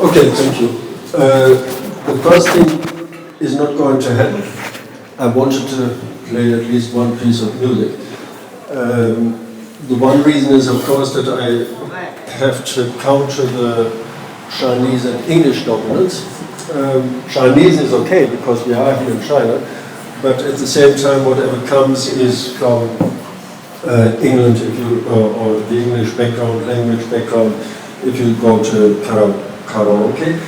Okay, thank you. The first thing is not going to happen. I wanted to play at least one piece of music. The one reason is, of course, that I have to counter the Chinese and English dominance. Chinese is okay because we are here in China, but at the same time, whatever comes is from England, if you, or the English background, language background, if you go to karaoke.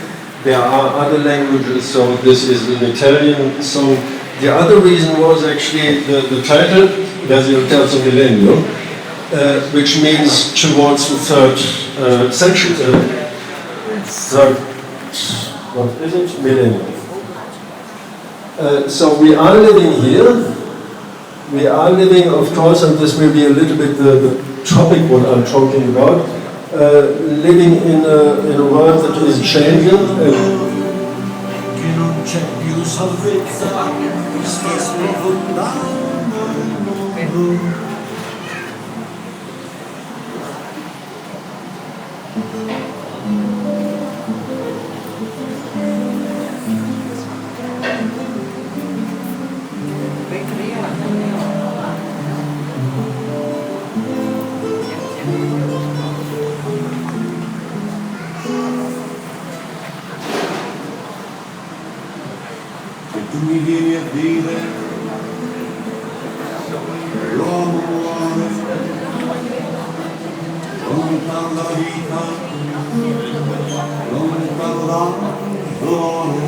There are other languages, so this is an Italian song. The other reason was actually the title, Verso il terzo millennio, which means towards the third century, what is it? Millennium. So we are living here. We are living, of course, and this will be a little bit the topic what I'm talking about, living in a world that is changing. Che non c'è più salvezza, sta sprofondando il mondo. Tu mi vieni a dire, l'uomo muore, lontano dalla vita, lontano dal dolore,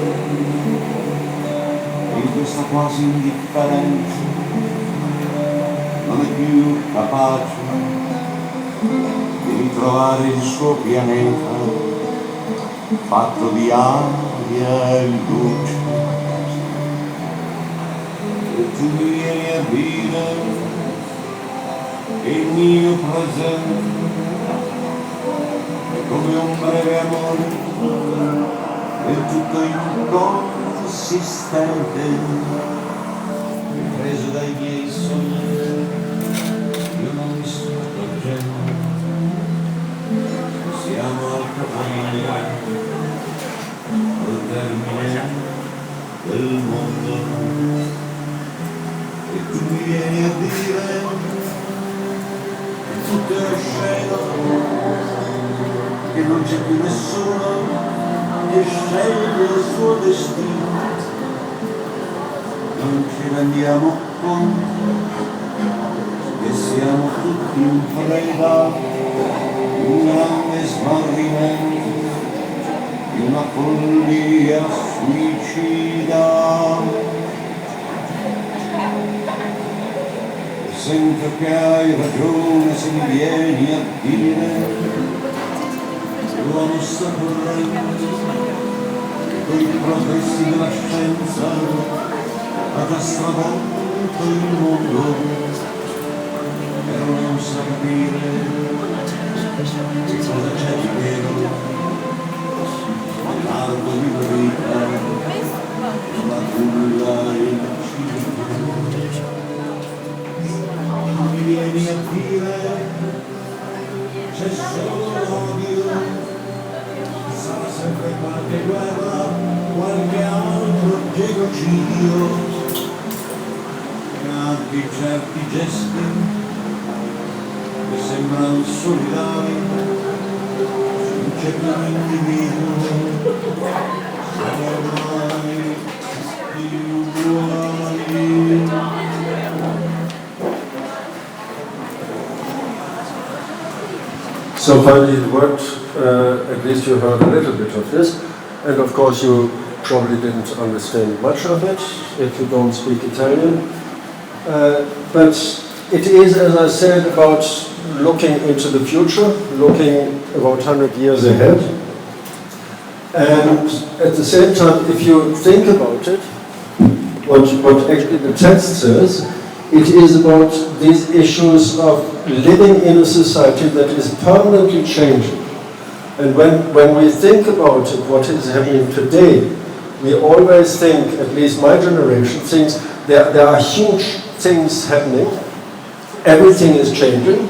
e in questa quasi indifferenza non è più capace di ritrovare il suo pianeta fatto di aria e luce. E tu mi vieni a dire che il mio presente è come un breve amore, è tutto inconsistente, preso dai miei sogni, io non mi sto accorgendo, siamo al capolinea, al termine del mondo. E tu mi vieni a dire che tutto è osceno, che non c'è più nessuno che sceglie il suo destino. Non ci rendiamo conto che siamo tutti in preda di un grande smarrimento, di una follia suicida. Sento che hai ragione se mi vieni a dire che l'uomo sta correndo con i progressi della scienza ha già stravolto il mondo, però non sa capire che cosa c'è di vero nell'arco di una vita, la culla e il cibo. Mi vieni a dire c'è solo l'odio, sarà sempre qualche guerra, qualche altro genocidio, e anche certi gesti che sembrano solidari, non c'è più un individuo, siamo ormai uguali. So finally it worked, at least you heard a little bit of this, and of course you probably didn't understand much of it if you don't speak Italian. But it is, as I said, about looking into the future, looking about 100 years ahead. And at the same time, if you think about it, what actually the text says, it is about these issues of living in a society that is permanently changing. And when we think about it, what is happening today, we always think, at least my generation thinks, there are huge things happening, everything is changing,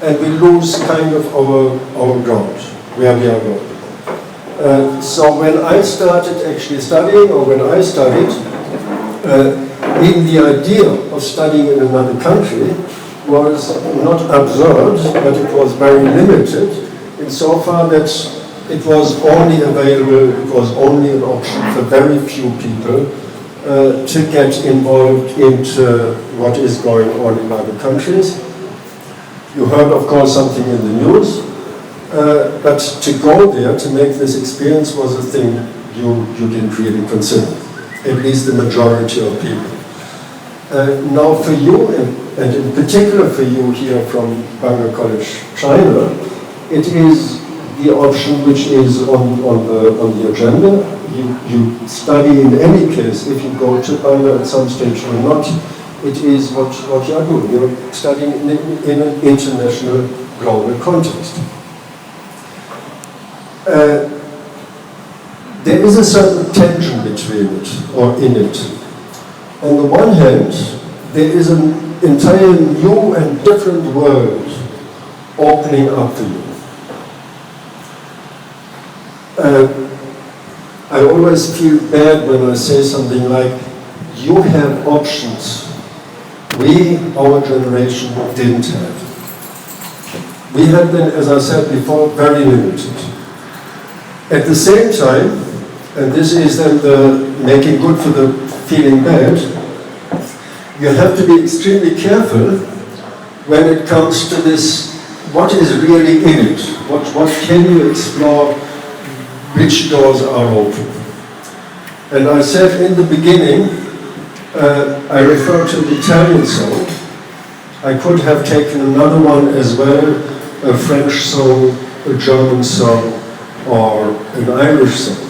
and we lose kind of our ground, where we are going. So when I started actually studying, or when I studied, even the idea of studying in another country was not absurd, but it was very limited, insofar that it was only available, it was only an option for very few people to get involved into what is going on in other countries. You heard, of course, something in the news, but to go there, to make this experience, was a thing you didn't really consider, at least the majority of people. Now for you, and in particular for you here from BANGOR College, China, it is the option which is on the agenda. You study in any case, if you go to BANGOR at some stage or not, it is what you are doing. You're studying in an international, global context. There is a certain tension between it, or in it. On the one hand, there is an entire new and different world opening up for you. I always feel bad when I say something like, you have options we, our generation, didn't have. We had been, as I said before, very limited. At the same time, and this is then the making good for the feeling bad, you have to be extremely careful when it comes to this, what is really in it? What can you explore? Which doors are open? And I said in the beginning, I referred to the Italian song. I could have taken another one as well, a French song, a German song, or an Irish song.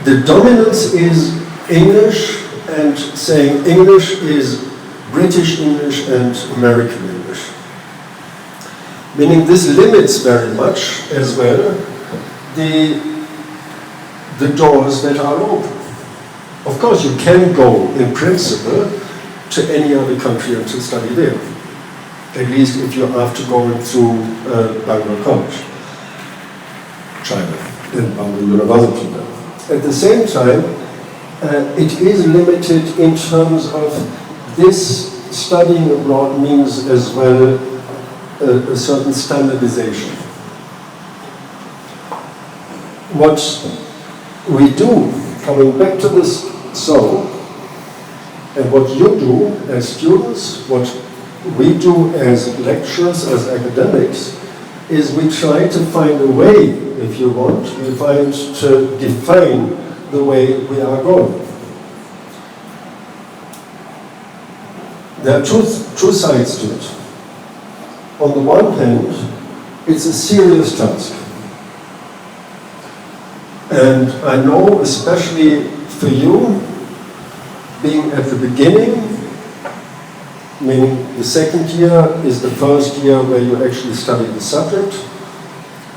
The dominance is English, and saying English is British English and American English. Meaning this limits very much as well the doors that are open. Of course, you can go, in principle, to any other country and to study there. At least if you're after going through BANGOR College, China, and BANGOR University now. At the same time, it is limited in terms of this studying abroad means as well a certain standardization. What we do, coming back to this song, and what you do as students, what we do as lecturers, as academics, is we try to find a way, if you want, we find to define the way we are going. There are two sides to it. On the one hand, it's a serious task. And I know, especially for you, being at the beginning, meaning the second year is the first year where you actually study the subject,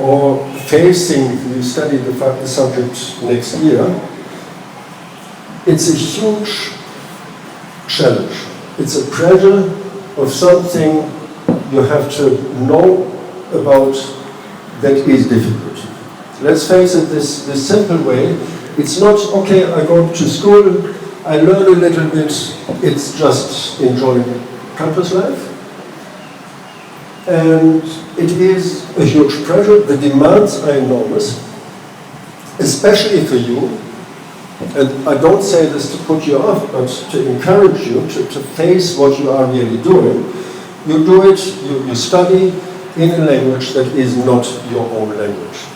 or facing, you study the subject next year, it's a huge challenge. It's a pressure of something you have to know about that is difficult. Let's face it this simple way. It's not, okay, I go to school, I learn a little bit, it's just enjoying campus life. And it is a huge pressure. The demands are enormous, especially for you. And I don't say this to put you off, but to encourage you to face what you are really doing. You do it, you study in a language that is not your own language.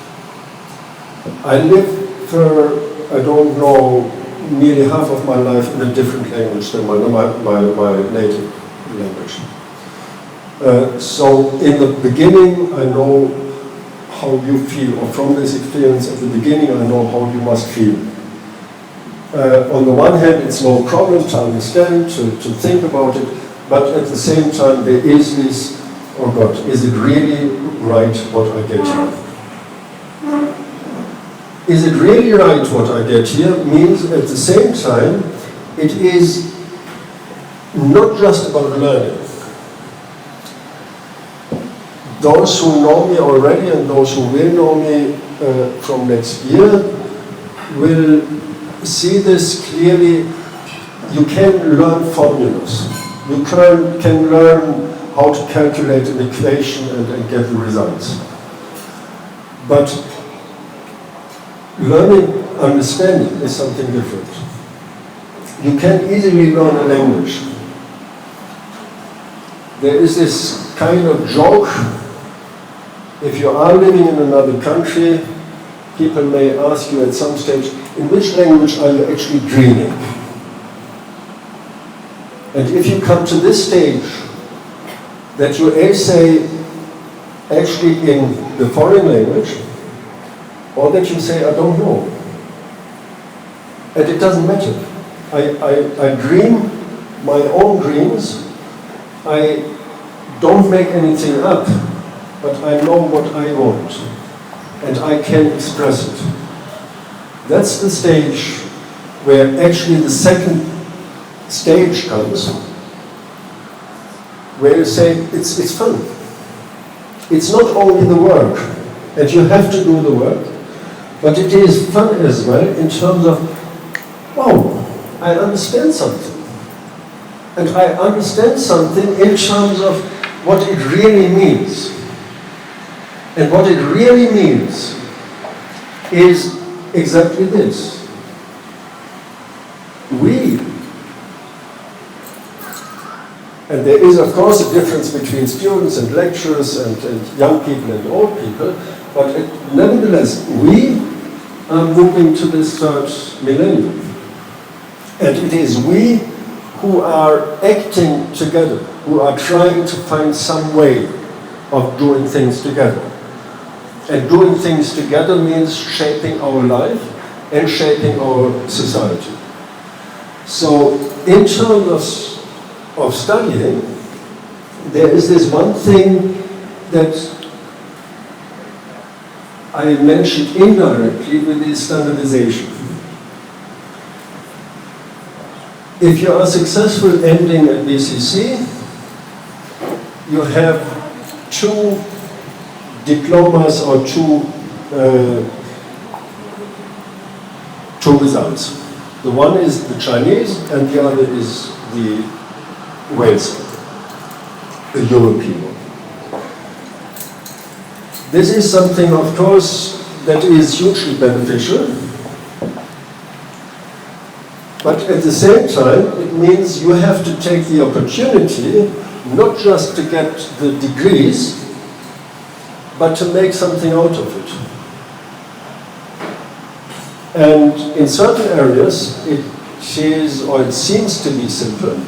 I lived for, I don't know, nearly half of my life in a different language than my native language. So in the beginning, I know how you feel, or from this experience at the beginning, I know how you must feel. On the one hand, it's no problem to understand, to think about it, but at the same time, there is this, oh God, is it really right what I get here? Is it really right what I get here? Means at the same time, it is not just about learning, those who know me already and those who will know me from next year will see this clearly. You can learn formulas. You can learn how to calculate an equation and get the results. But learning, understanding is something different. You can easily learn a language. There is this kind of joke. If you are living in another country, people may ask you at some stage, in which language are you actually dreaming? And if you come to this stage, that you say, actually in the foreign language, or that you say, I don't know. And it doesn't matter. I dream my own dreams. I don't make anything up, but I know what I want. And I can express it. That's the stage where actually the second stage comes, where you say, it's fun. It's not only the work, and you have to do the work, but it is fun as well in terms of, wow, I understand something. And I understand something in terms of what it really means. And what it really means is exactly this. And there is, of course, a difference between students and lecturers and young people and old people, but nevertheless, we are moving to this third millennium. And it is we who are acting together, who are trying to find some way of doing things together. And doing things together means shaping our life and shaping our society. So in terms of studying, there is this one thing that I mentioned indirectly with the standardization. If you are successful ending at BCC, you have two diplomas or two results. The one is the Chinese and the other is the Wales, the European one. This is something, of course, that is hugely beneficial, but at the same time, it means you have to take the opportunity not just to get the degrees, but to make something out of it. And in certain areas, it is, or it seems to be simple,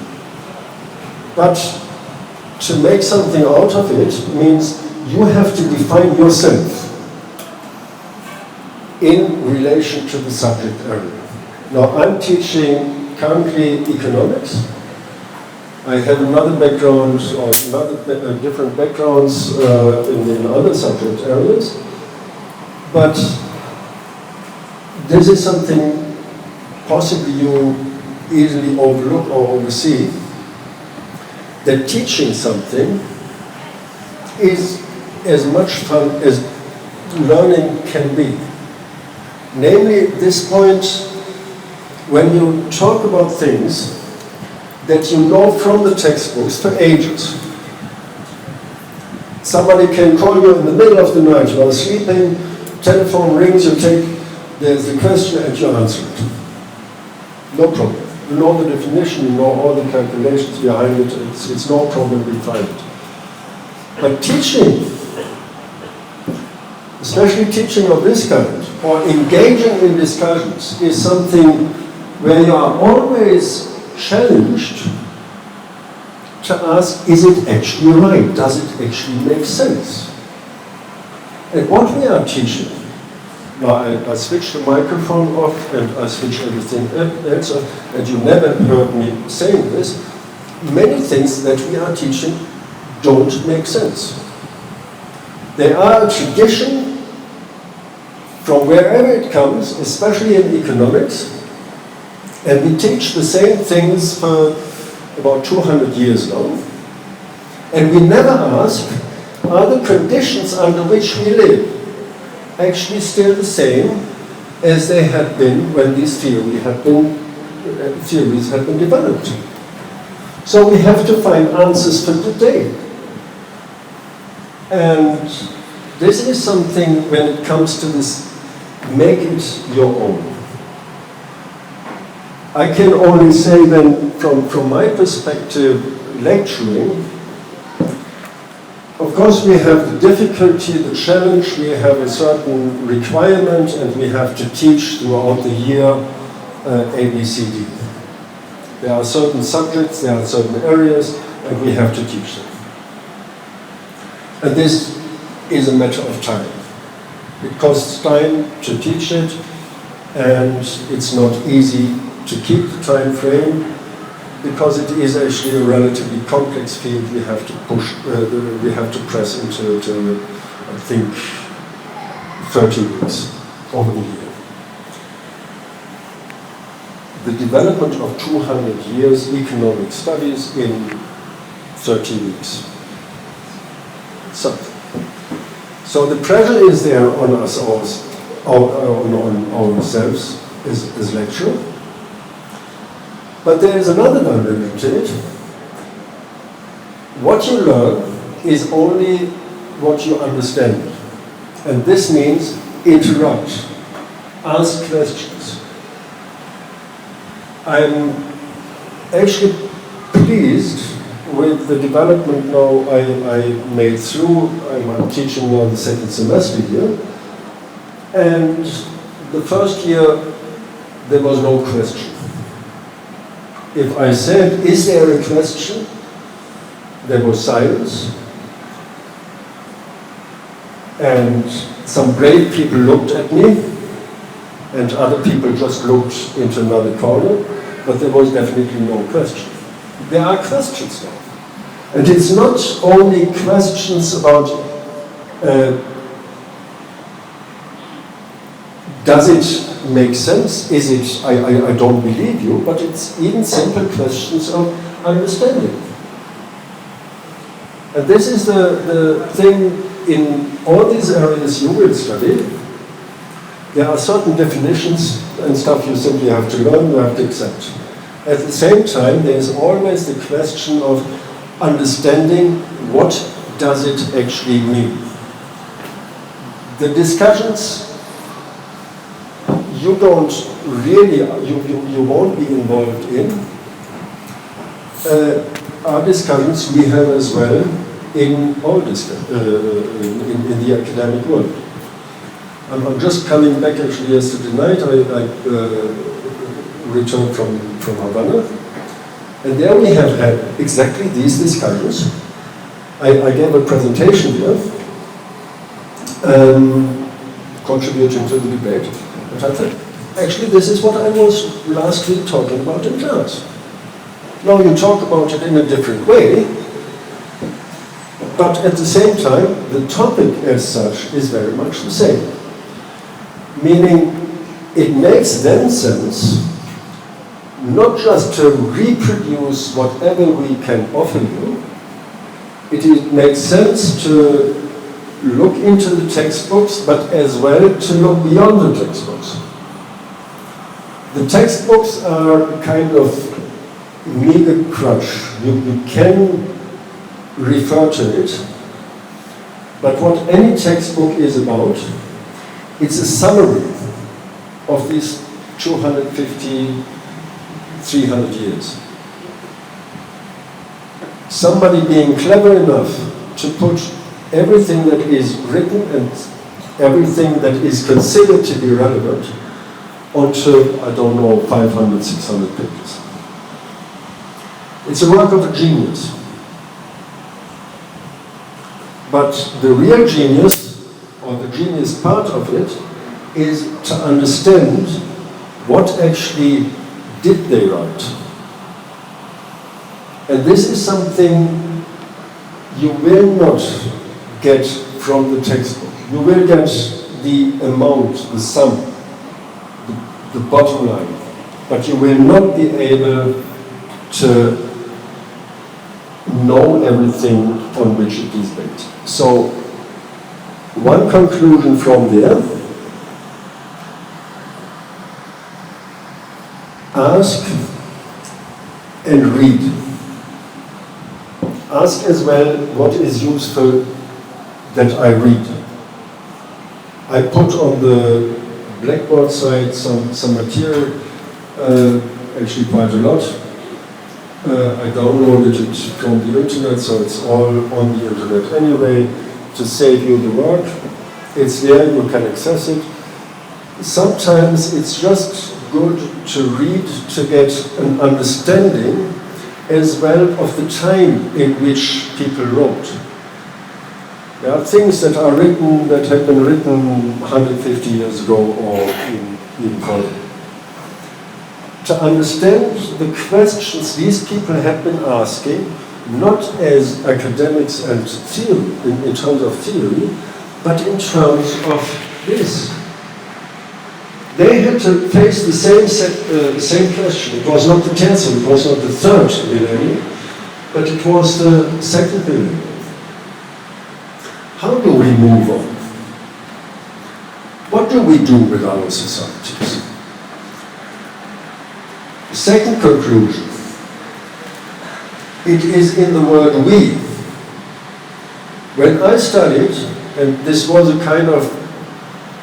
but to make something out of it means you have to define yourself in relation to the subject area. Now, I'm teaching currently economics. I have another background, or different backgrounds in other subject areas, but this is something possibly you easily overlook or oversee, that teaching something is as much fun as learning can be. Namely, this point, when you talk about things that you know from the textbooks for ages. Somebody can call you in the middle of the night while sleeping, telephone rings, you take, there's the question and you answer it. No problem. You know the definition, you know all the calculations behind it, it's no problem, we find it. But teaching, especially teaching of this kind, or engaging in discussions, is something where you are always challenged to ask, is it actually right? Does it actually make sense? And what we are teaching, now I switch the microphone off and I switch everything else off, and you never heard me saying this, many things that we are teaching don't make sense. They are a tradition from wherever it comes, especially in economics, and we teach the same things for about 200 years now, and we never ask, are the conditions under which we live actually still the same as they had been when these theories had been developed? So we have to find answers for today. And this is something, when it comes to this, make it your own. I can only say then, from my perspective, lecturing, of course we have the difficulty, the challenge, we have a certain requirement, and we have to teach throughout the year A, B, C, D. There are certain subjects, there are certain areas, and we have to teach them. And this is a matter of time. It costs time to teach it, and it's not easy to keep the time frame, because it is actually a relatively complex field. We have to push, we have to press into, I think, 30 weeks over the year. The development of 200 years economic studies in 30 weeks. So the pressure is there on us, on ourselves as lecturer. But there is another dimension to it. What you learn is only what you understand. And this means interrupt, ask questions. I'm actually pleased with the development now I made through. I'm teaching now the second semester here. And the first year, there was no question. If I said, is there a question? There was silence. And some brave people looked at me, and other people just looked into another corner, but there was definitely no question. There are questions now. And it's not only questions about does it make sense? Is it, I don't believe you, but it's even simple questions of understanding. And this is the thing in all these areas you will study. There are certain definitions and stuff you simply have to learn, you have to accept. At the same time, there's always the question of understanding what does it actually mean. The discussions you don't really, you won't be involved in, are discussions we have as well in all in the academic world. I'm just coming back actually yesterday night. I returned from Havana, and there we have had exactly these discussions. I gave a presentation here, contributing to the debate. And I said, actually, this is what I was last week talking about in class. Now you talk about it in a different way, but at the same time, the topic as such is very much the same. Meaning, it makes then sense not just to reproduce whatever we can offer you, it makes sense to look into the textbooks, but as well to look beyond the textbooks. The textbooks are a kind of meager crutch. You can refer to it, but what any textbook is about, it's a summary of these 250, 300 years. Somebody being clever enough to put everything that is written and everything that is considered to be relevant onto, I don't know, 500, 600 pages. It's a work of a genius. But the real genius, or the genius part of it, is to understand what actually did they write. And this is something you will not get from the textbook. You will get the amount, the sum, the bottom line, but you will not be able to know everything on which it is based. So, one conclusion from there: ask and read. Ask as well what is useful that I read. I put on the Blackboard site some material, actually quite a lot. I downloaded it from the internet, so it's all on the internet anyway, to save you the work. It's there, you can access it. Sometimes it's just good to read to get an understanding as well of the time in which people wrote. There are things that are written, that have been written 150 years ago or even further. To understand the questions these people have been asking, not as academics and theory, in terms of theory, but in terms of this. They had to face the same question. It was not the 10th, it was not the 3rd millennium, but it was the 2nd millennium. How do we move on? What do we do with our societies? Second conclusion, it is in the word we. When I studied, and this was a kind of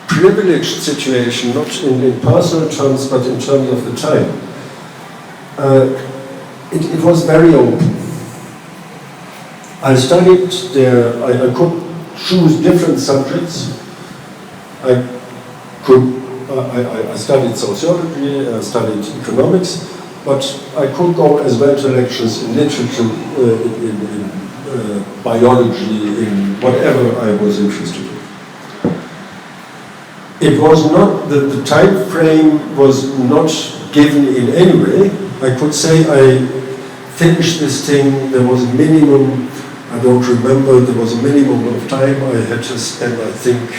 privileged situation, not in personal terms, but in terms of the time, it was very open. I studied there, I could choose different subjects. I studied sociology, I studied economics, but I could go as well to lectures in literature, in biology, in whatever I was interested in. It was not, the time frame was not given in any way. I could say I finished this thing, there was a minimum, I don't remember, there was a minimum of time I had to spend, I think,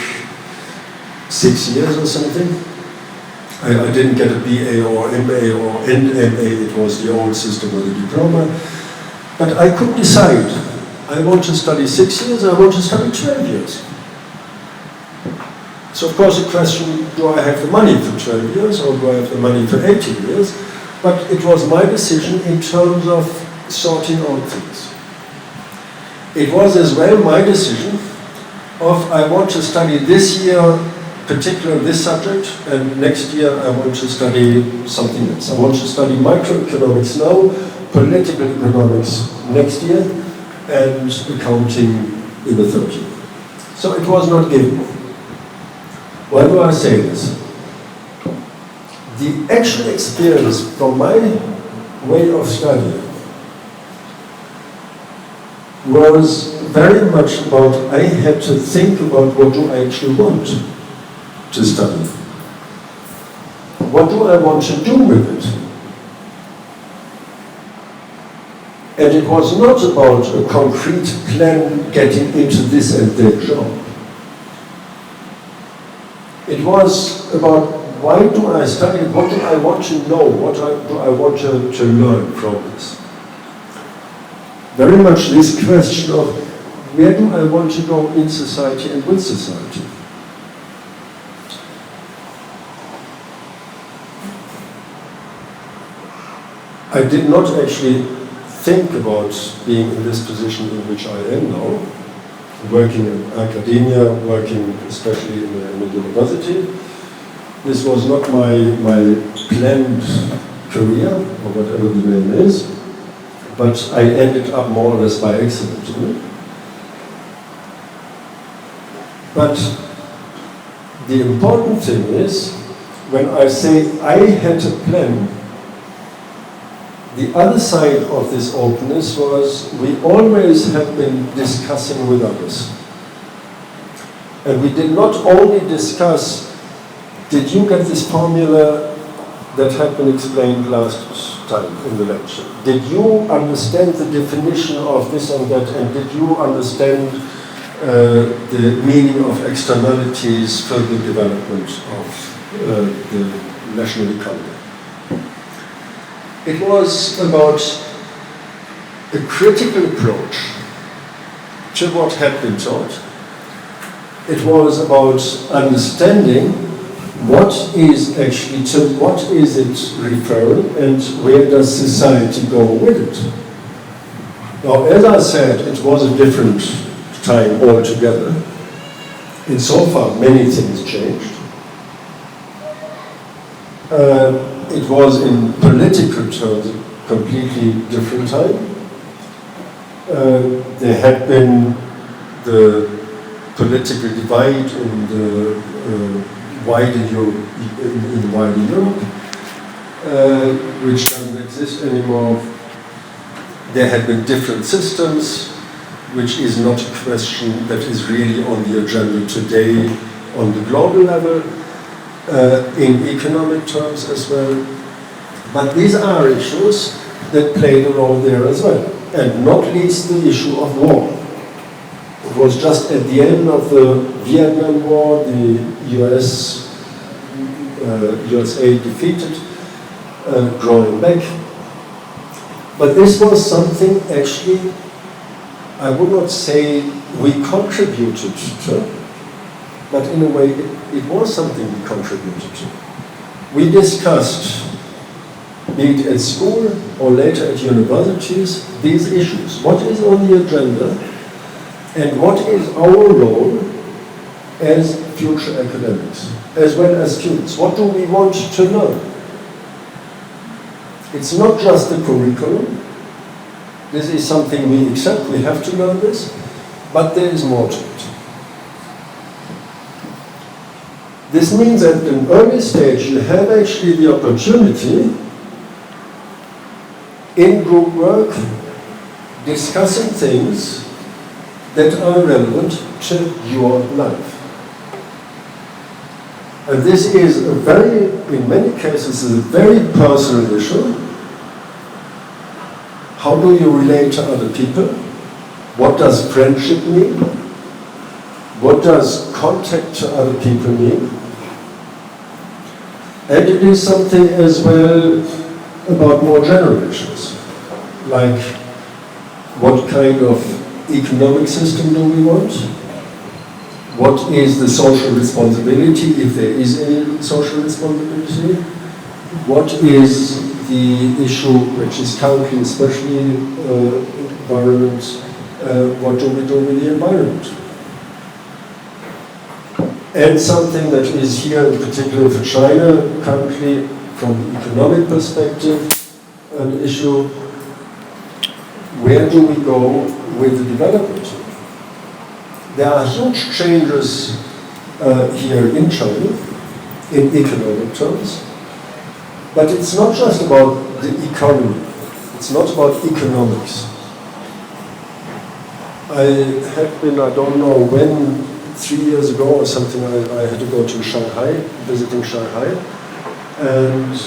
6 years or something. I didn't get a BA or MA or NMA, it was the old system with a diploma. But I could decide, I want to study 6 years, I want to study 12 years. So of course the question, do I have the money for 12 years or do I have the money for 18 years? But it was my decision in terms of sorting out things. It was as well my decision of I want to study this year, particularly this subject, and next year I want to study something else. I want to study microeconomics now, political economics next year, and accounting in the third year. So it was not given. Why do I say this? The actual experience from my way of studying was very much about, I had to think about what do I actually want to study. What do I want to do with it? And it was not about a concrete plan getting into this and that job. It was about why do I study, what do I want to know, what do I want to learn from this? Very much this question of where do I want to go in society and with society? I did not actually think about being in this position in which I am now, working in academia, working especially in a university. This was not my planned career, or whatever the name is, but I ended up more or less by accident in it. But the important thing is, when I say I had a plan, the other side of this openness was we always have been discussing with others. And we did not only discuss, did you get this formula that had been explained last time in the lecture? Did you understand the definition of this and that, and did you understand the meaning of externalities for the development of the national economy? It was about a critical approach to what had been taught. It was about understanding what is actually to what is it referring and where does society go with it. Now, as I said, it was a different time altogether. Insofar, many things changed. It was in political terms a completely different time. There had been the political divide in the wider Europe, which doesn't exist anymore. There had been different systems, which is not a question that is really on the agenda today on the global level, in economic terms as well. But these are issues that played a role there as well, and not least the issue of war. It was just at the end of the Vietnam War, the USA defeated, drawing back. But this was something actually, I would not say we contributed to, but in a way it was something we contributed to. We discussed, be it at school or later at universities, these issues. What is on the agenda and what is our role as future academics, as well as students? What do we want to learn? It's not just the curriculum. This is something we accept, we have to learn this, but there is more to it. This means that at an early stage you have actually the opportunity in group work discussing things that are relevant to your life. And this is a very, in many cases, a very personal issue. How do you relate to other people? What does friendship mean? What does contact to other people mean? And it is something as well about more general issues, like what kind of economic system do we want? What is the social responsibility, if there is any social responsibility? What is the issue which is currently, especially environment, what do we do with the environment? And something that is here in particular for China currently from the economic perspective, an issue, where do we go with the development? There are huge changes here in China in economic terms, but it's not just about the economy, it's not about economics. I have been, I don't know when, 3 years ago or something, I had to go to Shanghai, visiting Shanghai, and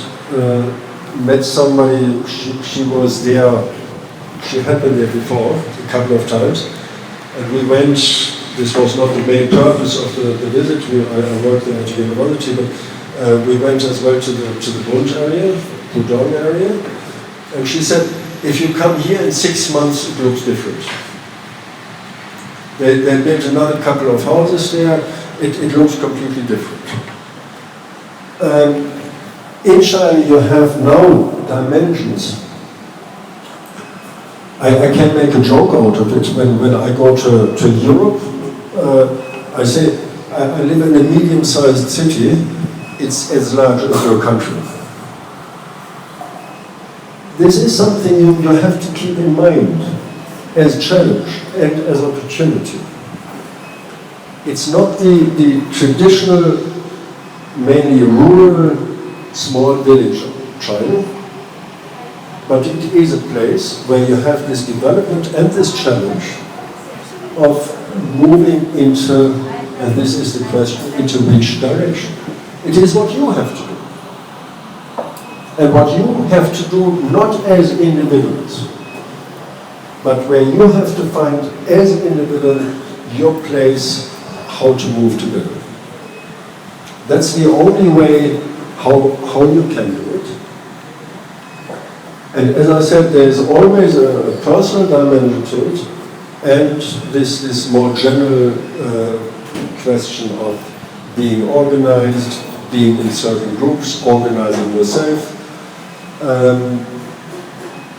met somebody. She was there, she had been there before a couple of times, and we went. This was not the main purpose of the visit. I worked there at the university, but we went as well to the Bund area, Pudong area, and she said, if you come here in 6 months, it looks different. They built another couple of houses there. It looks completely different. In China, you have now dimensions. I can make a joke out of it. When I go to Europe, I say, I live in a medium-sized city. It's as large as your country. This is something you have to keep in mind as challenge and as opportunity. It's not the traditional, mainly rural, small village of China, but it is a place where you have this development and this challenge of moving into, and this is the question, into which direction? It is what you have to do. And what you have to do not as individuals, but where you have to find as an individual your place, how to move together. That's the only way how you can do it. And as I said, there's always a personal dimension to it, and this more general question of being organized, being in certain groups, organizing yourself,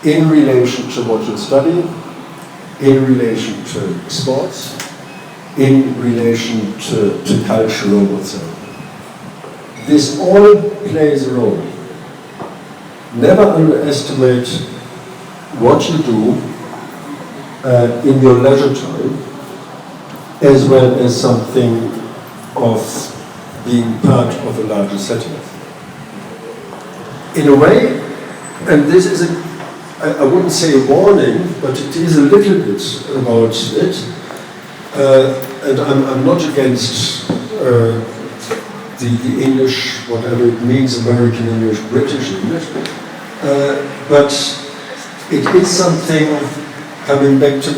in relation to what you study, in relation to sports, in relation to culture or whatsoever. This all plays a role. Never underestimate what you do in your leisure time, as well as something of being part of a larger setting. In a way, and this is I wouldn't say a warning, but it is a little bit about it, and I'm not against the English, whatever it means, American English, British English, but it is something, coming back to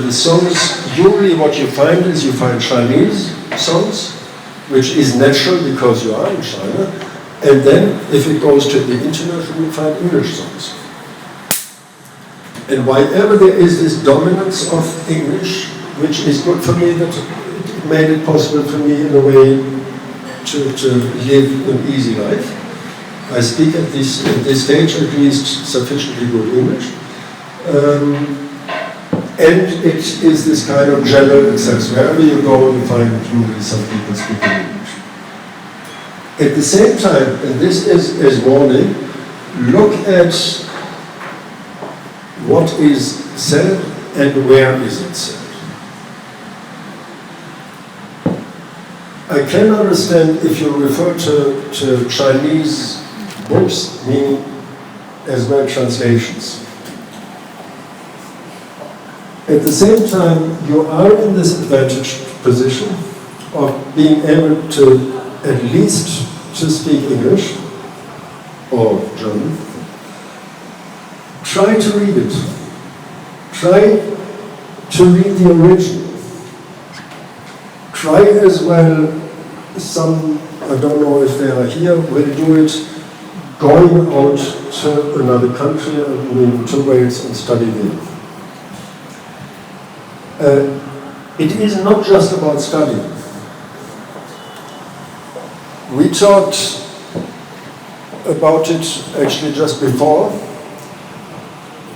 the songs. Usually what you find is you find Chinese songs, which is natural because you are in China, and then if it goes to the international, you find English songs. And whenever there is this dominance of English, which is good for me, that it made it possible for me in a way to live an easy life. I speak at this stage at least sufficiently good English. And it is this kind of general access. Wherever you go, you find usually some people speaking English. At the same time, and this is as warning, look at what is said and where is it said. I can understand if you refer to Chinese books, meaning as well translations. At the same time, you are in this advantaged position of being able to at least to speak English or German. Try to read it. Try to read the original. Try as well, some, I don't know if they are here, will do it going out to another country, I mean to Wales, and study there. It is not just about studying. We talked about it actually just before.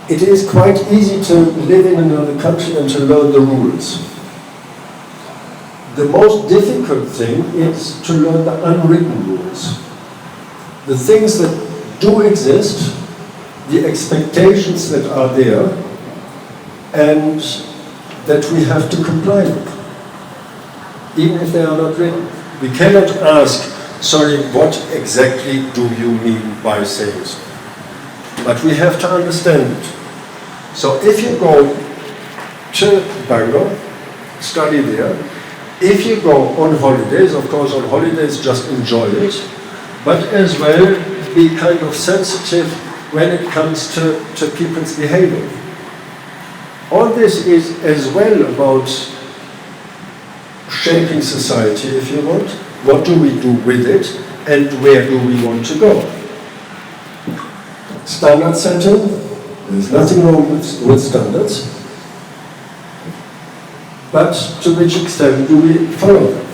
It is quite easy to live in another country and to learn the rules. The most difficult thing is to learn the unwritten rules. The things that do exist, the expectations that are there, and that we have to comply with, even if they are not written. We cannot ask, sorry, what exactly do you mean by saying so? But we have to understand it. So if you go to Bangor, study there. If you go on holidays, of course on holidays just enjoy it, but as well be kind of sensitive when it comes to people's behavior. All this is as well about shaping society, if you want. What do we do with it, and where do we want to go? Standard setting, there's nothing wrong with standards, but to which extent do we follow them?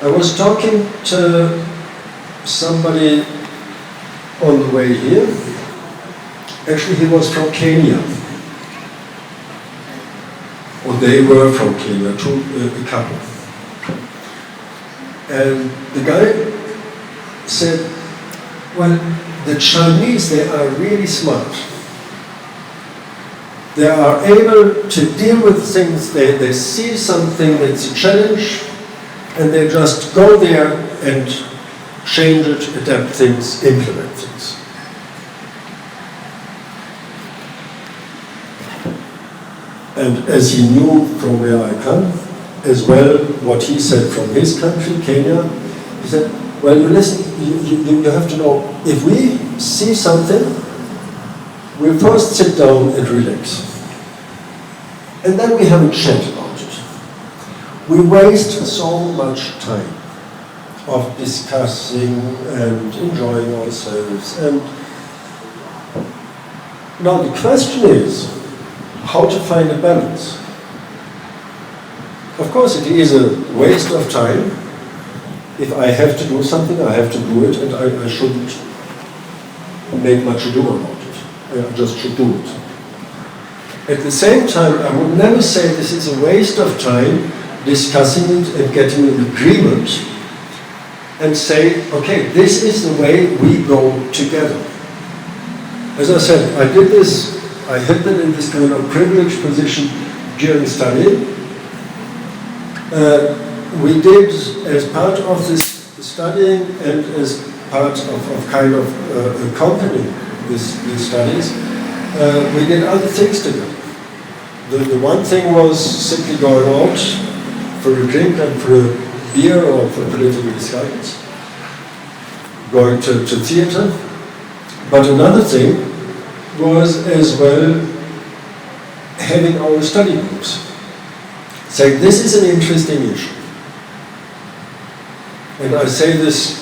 I was talking to somebody on the way here. Actually, he was from Kenya. Or they were from Kenya, a couple. And the guy said, well, the Chinese, they are really smart. They are able to deal with things, they see something that's a challenge, and they just go there and change it, adapt things, implement things. And as he knew from where I come, as well what he said from his country, Kenya, he said, well, you listen, you have to know, if we see something, we first sit down and relax. And then we have a chat about it. We waste so much time of discussing and enjoying ourselves. And Now the question is how to find a balance. Of course it is a waste of time. If I have to do something, I have to do it, and I shouldn't make much ado about it. I just should do it. At the same time, I would never say this is a waste of time discussing it and getting an agreement and say, okay, this is the way we go together. As I said, I did this, I had been in this kind of privileged position during studying. We did, as part of this studying and as part of kind of accompanying these studies, we did other things together. The one thing was simply going out for a drink and for a beer or for political discussions, going to theater. But another thing was as well having our study groups. Saying this is an interesting issue. And I say this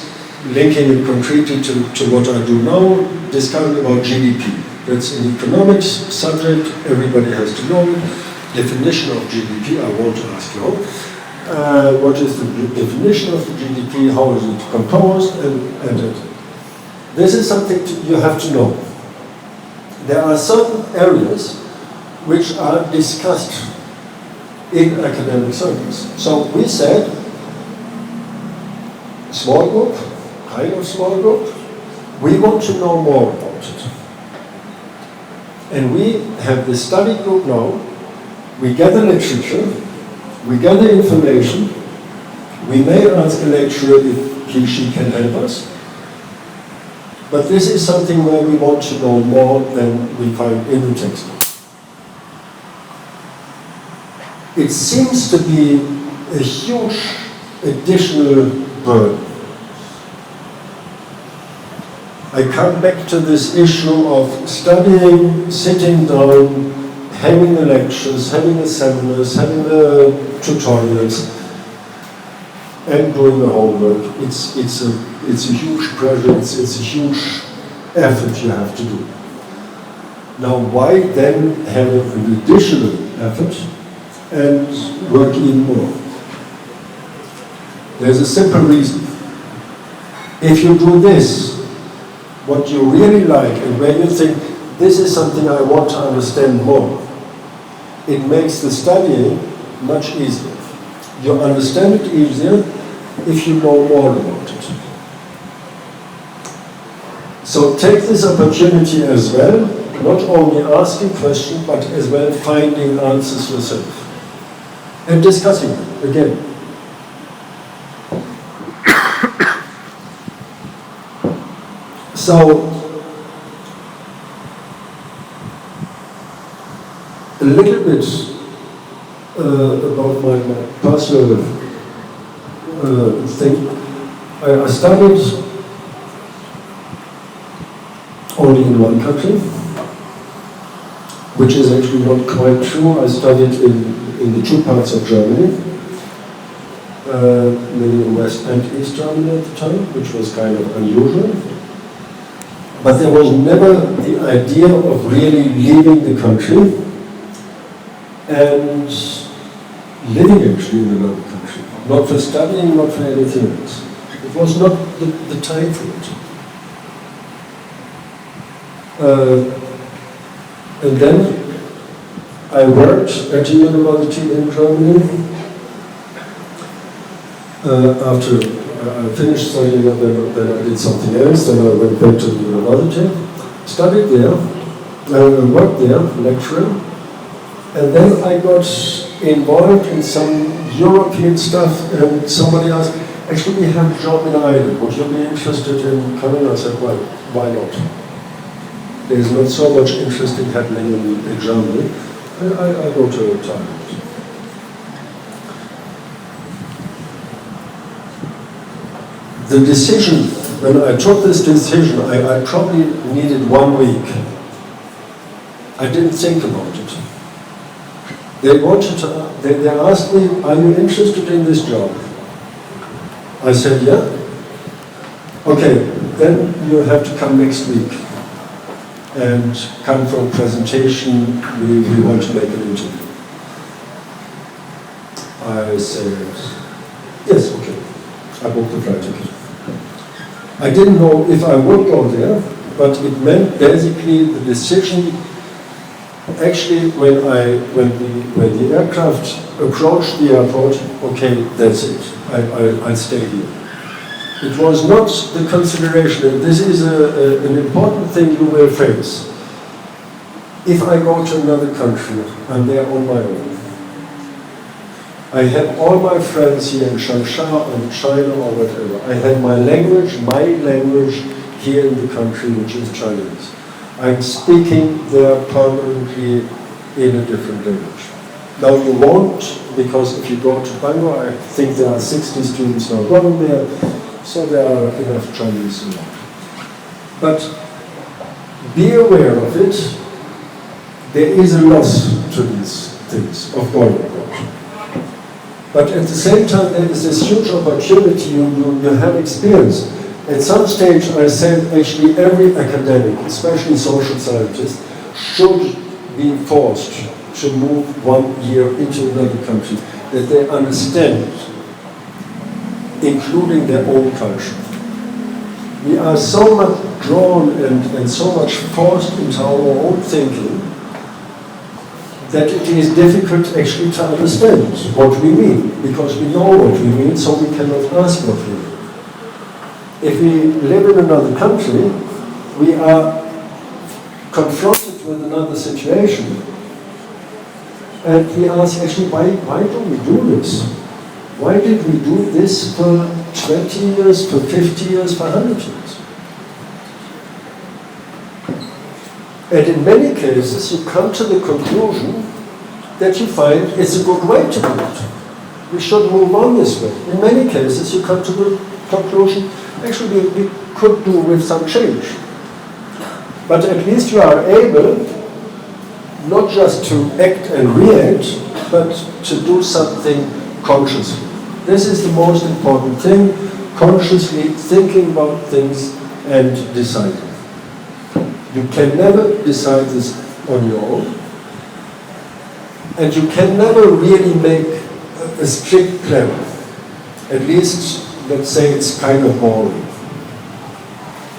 linking it concretely to what I do now, discussing about GDP. That's an economics subject, everybody has to know it. Definition of GDP, I want to ask you. What is the definition of the GDP, how is it composed, and this is something you have to know. There are certain areas which are discussed in academic circles. So we said, small group, kind of small group, we want to know more about it. And we have this study group now, we gather literature, we gather information, we may ask a lecturer if he, she can help us, but this is something where we want to know more than we find in the textbook. It seems to be a huge additional burden. I come back to this issue of studying, sitting down, having the lectures, having the seminars, having the tutorials, and doing the homework. It's a huge pressure, it's a huge effort you have to do. Now why then have an additional effort and work even more? There's a simple reason. If you do this, what you really like and where you think, this is something I want to understand more, it makes the studying much easier. You understand it easier if you know more about it. So take this opportunity as well, not only asking questions, but as well finding answers yourself. And discussing them again. So, a little bit about my personal thing. I studied only in one country, which is actually not quite true. I studied in the two parts of Germany, mainly in West and East Germany at the time, which was kind of unusual. But there was never the idea of really leaving the country and living actually in another country. Not for studying, not for anything else. It was not the time for it. And then I worked at a university in Germany. After I finished studying, then I did something else, then I went back to the university, studied there, worked there, lecturing, and then I got involved in some European stuff, and somebody asked, actually we have a job in Ireland, would you be interested in coming? I said, well, why not? There's not so much interesting happening in Germany, and I go to Ireland. The decision, when I took this decision, I probably needed 1 week. I didn't think about it. They asked me, are you interested in this job? I said, yeah. Okay, then you have to come next week. and come for a presentation, we want to make an interview. I said, yes, okay. I booked the flight ticket. I didn't know if I would go there, but it meant basically the decision. Actually, when the aircraft approached the airport, okay, that's it. I'll stay here. It was not the consideration, and this is an important thing you will face. If I go to another country, I'm there on my own. I have all my friends here in Changsha or in China or whatever. I have my language here in the country, which is Chinese. I'm speaking there permanently in a different language. Now you won't, because if you go to Bangor, I think there are 60 students now going there, so there are enough Chinese around. But be aware of it. There is a loss to these things of going abroad. But at the same time, there is this huge opportunity you have experienced. At some stage, I said actually every academic, especially social scientist, should be forced to move 1 year into another country, that they understand, including their own culture. We are so much drawn and so much forced into our own thinking that it is difficult actually to understand what we mean, because we know what we mean, so we cannot ask what we mean. If we live in another country, we are confronted with another situation, and we ask actually, why do we do this? Why did we do this for 20 years, for 50 years, for 100 years? And in many cases, you come to the conclusion that you find it's a good way to do it. We should move on this way. In many cases, you come to the conclusion, actually, we could do with some change. But at least you are able not just to act and react, but to do something consciously. This is the most important thing, consciously thinking about things and deciding. You can never decide this on your own, and you can never really make a strict plan. At least, let's say it's kind of boring.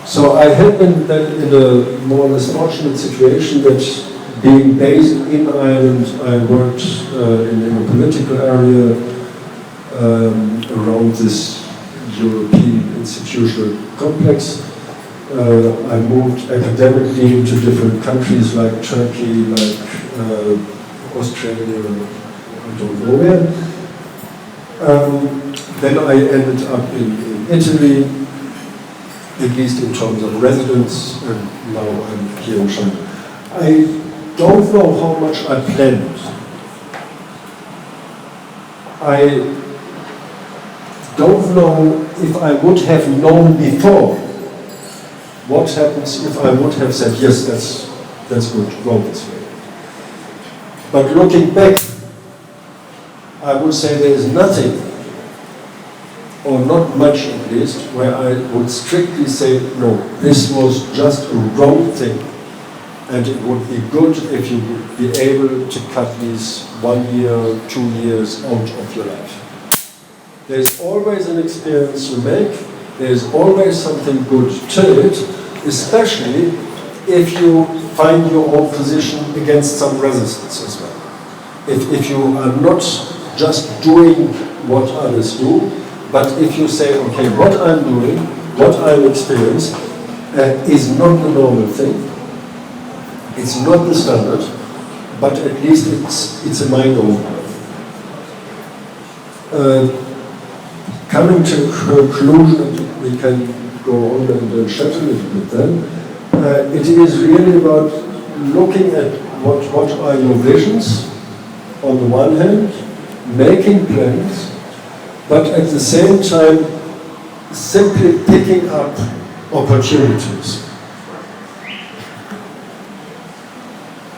So I have been then in a more or less fortunate situation that being based in Ireland, I worked in a political area around this European institutional complex. I moved academically to different countries like Turkey, like Australia, I don't know where. Then I ended up in Italy, at least in terms of residence, and now I'm here in China. I don't know how much I planned. I don't know if I would have known before what happens if I would have said, yes, that's good, go this way. But looking back, I would say there is nothing, or not much at least, where I would strictly say, no, this was just a wrong thing, and it would be good if you would be able to cut these 1 year, 2 years out of your life. There's always an experience you make, there's always something good to it, especially if you find your own position against some resistance as well. If you are not just doing what others do, but if you say, okay, what I'm doing, what I'm experiencing is not the normal thing, it's not the standard, but at least it's a mind opener. Coming to conclusion, we can go on and chat a little bit then. It is really about looking at what are your visions on the one hand, making plans, but at the same time simply picking up opportunities.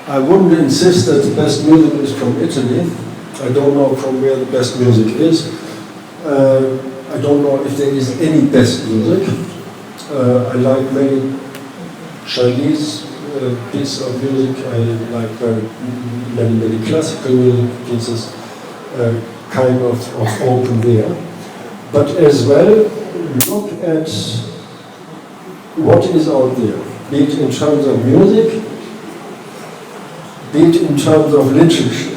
I wouldn't insist that the best music is from Italy. I don't know from where the best music is. I don't know if there is any best music. I like many Chinese piece of music. I like very many classical music pieces, kind of open there. But as well, look at what is out there, be it in terms of music, be it in terms of literature.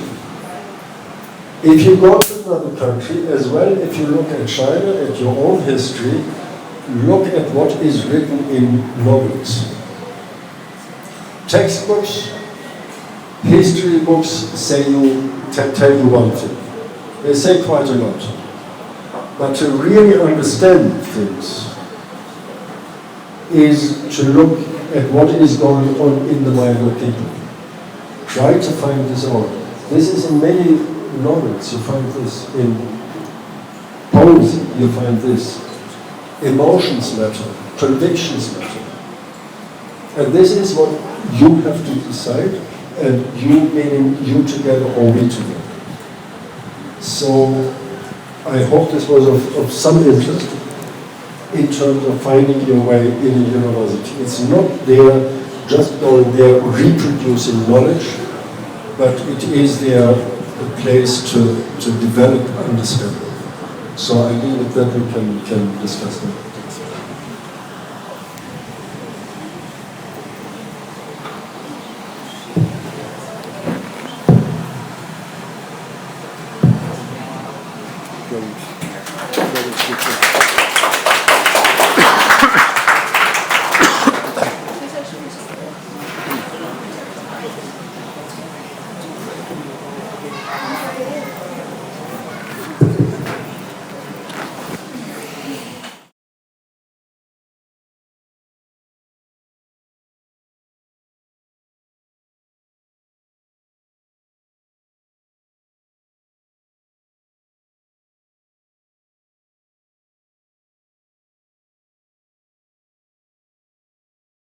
If you go to another country, as well, if you look at China, at your own history, look at what is written in novels. Textbooks, history books tell you one thing. They say quite a lot. But to really understand things is to look at what is going on in the mind of people. Try to find this out. This is in many novels, you find this. In poems, you find this. Emotions matter, convictions matter. And this is what you have to decide, and you meaning you together or we together. So I hope this was of some interest in terms of finding your way in a university. It's not there just going there reproducing knowledge, but it is there a place to develop understanding. So I think that we can discuss that.